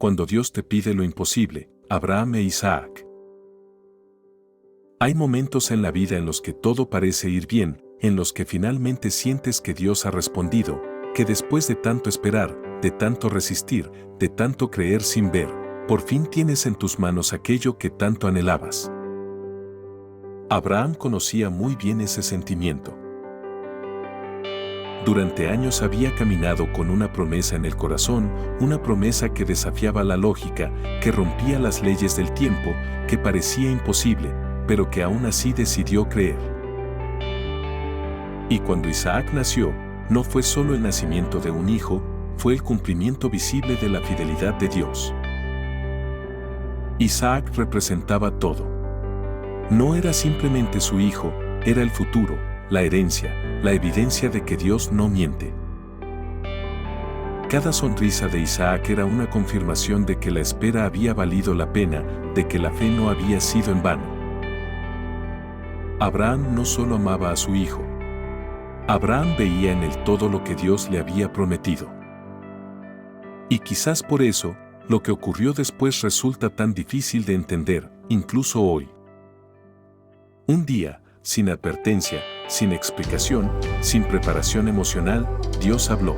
cuando Dios te pide lo imposible, Abraham e Isaac. Hay momentos en la vida en los que todo parece ir bien, en los que finalmente sientes que Dios ha respondido, que después de tanto esperar, de tanto resistir, de tanto creer sin ver, por fin tienes en tus manos aquello que tanto anhelabas. Abraham conocía muy bien ese sentimiento. Durante años había caminado con una promesa en el corazón, una promesa que desafiaba la lógica, que rompía las leyes del tiempo, que parecía imposible, pero que aún así decidió creer. Y cuando Isaac nació, no fue solo el nacimiento de un hijo, fue el cumplimiento visible de la fidelidad de Dios. Isaac representaba todo. No era simplemente su hijo, era el futuro, la herencia, la evidencia de que Dios no miente. Cada sonrisa de Isaac era una confirmación de que la espera había valido la pena, de que la fe no había sido en vano. Abraham no solo amaba a su hijo. Abraham veía en él todo lo que Dios le había prometido. Y quizás por eso, lo que ocurrió después resulta tan difícil de entender, incluso hoy. Un día, sin advertencia, sin explicación, sin preparación emocional, Dios habló.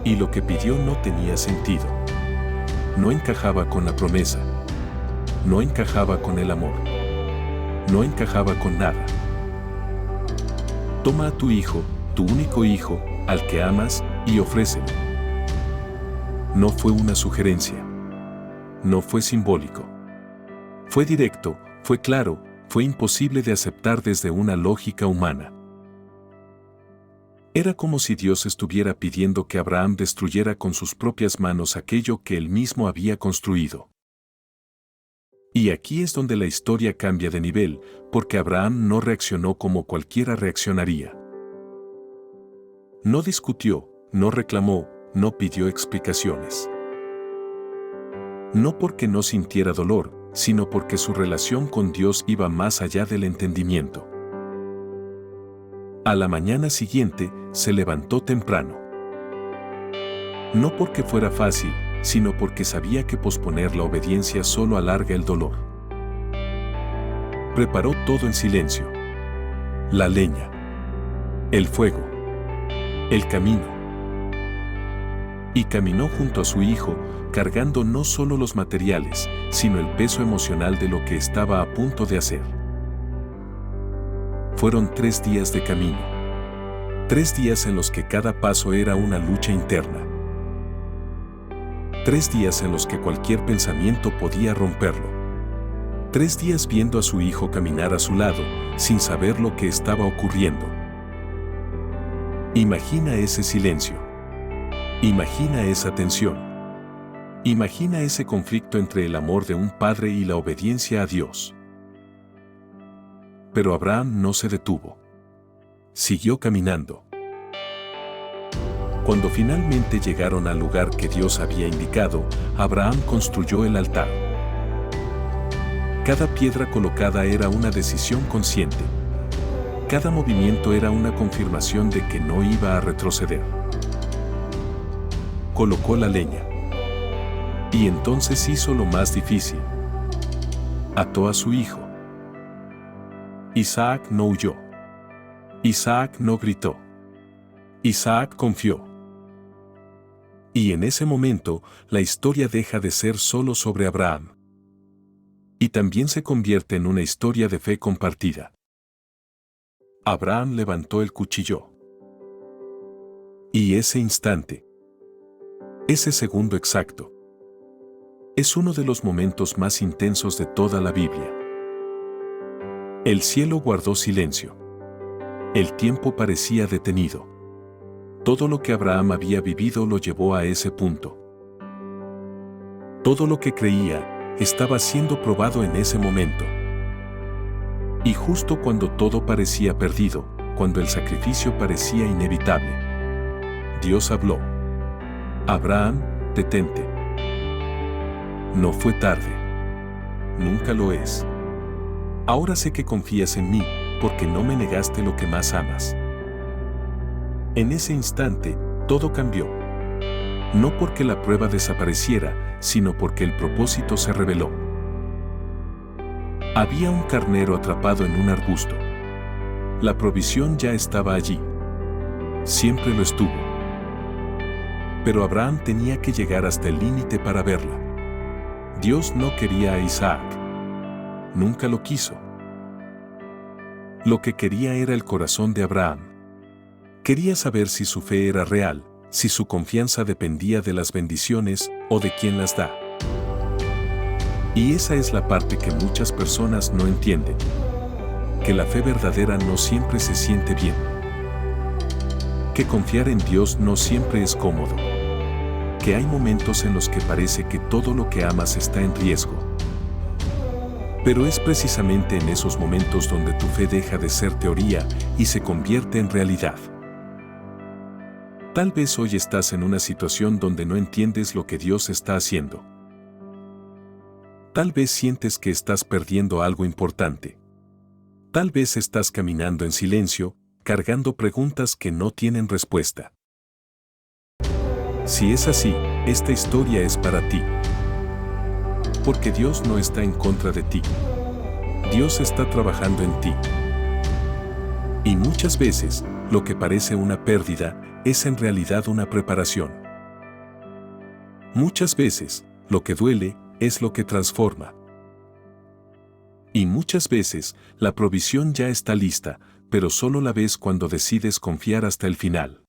Y lo que pidió no tenía sentido. No encajaba con la promesa. No encajaba con el amor. No encajaba con nada. Toma a tu hijo, tu único hijo, al que amas, y ofrécelo. No fue una sugerencia. No fue simbólico. Fue directo, fue claro, fue imposible de aceptar desde una lógica humana. Era como si Dios estuviera pidiendo que Abraham destruyera con sus propias manos aquello que él mismo había construido. Y aquí es donde la historia cambia de nivel, porque Abraham no reaccionó como cualquiera reaccionaría. No discutió, no reclamó, no pidió explicaciones. No porque no sintiera dolor, sino porque su relación con Dios iba más allá del entendimiento. A la mañana siguiente, se levantó temprano. No porque fuera fácil, sino porque sabía que posponer la obediencia solo alarga el dolor. Preparó todo en silencio. La leña, el fuego, el camino. Y caminó junto a su hijo, cargando no solo los materiales, sino el peso emocional de lo que estaba a punto de hacer. Fueron 3 días de camino. 3 días en los que cada paso era una lucha interna. 3 días en los que cualquier pensamiento podía romperlo. 3 días viendo a su hijo caminar a su lado, sin saber lo que estaba ocurriendo. Imagina ese silencio. Imagina esa tensión. Imagina ese conflicto entre el amor de un padre y la obediencia a Dios. Pero Abraham no se detuvo. Siguió caminando. Cuando finalmente llegaron al lugar que Dios había indicado, Abraham construyó el altar. Cada piedra colocada era una decisión consciente. Cada movimiento era una confirmación de que no iba a retroceder. Colocó la leña. Y entonces hizo lo más difícil. Ató a su hijo. Isaac no huyó. Isaac no gritó. Isaac confió. Y en ese momento, la historia deja de ser solo sobre Abraham. Y también se convierte en una historia de fe compartida. Abraham levantó el cuchillo. Y ese instante, ese segundo exacto, es uno de los momentos más intensos de toda la Biblia. El cielo guardó silencio. El tiempo parecía detenido. Todo lo que Abraham había vivido lo llevó a ese punto. Todo lo que creía estaba siendo probado en ese momento. Y justo cuando todo parecía perdido, cuando el sacrificio parecía inevitable, Dios habló. Abraham, detente. No fue tarde. Nunca lo es. Ahora sé que confías en mí, porque no me negaste lo que más amas. En ese instante, todo cambió. no porque la prueba desapareciera, sino porque el propósito se reveló. Había un carnero atrapado en un arbusto. La provisión ya estaba allí. Siempre lo estuvo. Pero Abraham tenía que llegar hasta el límite para verla. Dios no quería a Isaac. Nunca lo quiso. Lo que quería era el corazón de Abraham. Quería saber si su fe era real, si su confianza dependía de las bendiciones o de quien las da. Y esa es la parte que muchas personas no entienden. Que la fe verdadera no siempre se siente bien. Que confiar en Dios no siempre es cómodo. Que hay momentos en los que parece que todo lo que amas está en riesgo. Pero es precisamente en esos momentos donde tu fe deja de ser teoría y se convierte en realidad. Tal vez hoy estás en una situación donde no entiendes lo que Dios está haciendo. Tal vez sientes que estás perdiendo algo importante. Tal vez estás caminando en silencio, cargando preguntas que no tienen respuesta. Si es así, esta historia es para ti. Porque Dios no está en contra de ti. Dios está trabajando en ti. Y muchas veces, lo que parece una pérdida, es en realidad una preparación. Muchas veces, lo que duele, es lo que transforma. Y muchas veces, la provisión ya está lista, pero solo la ves cuando decides confiar hasta el final.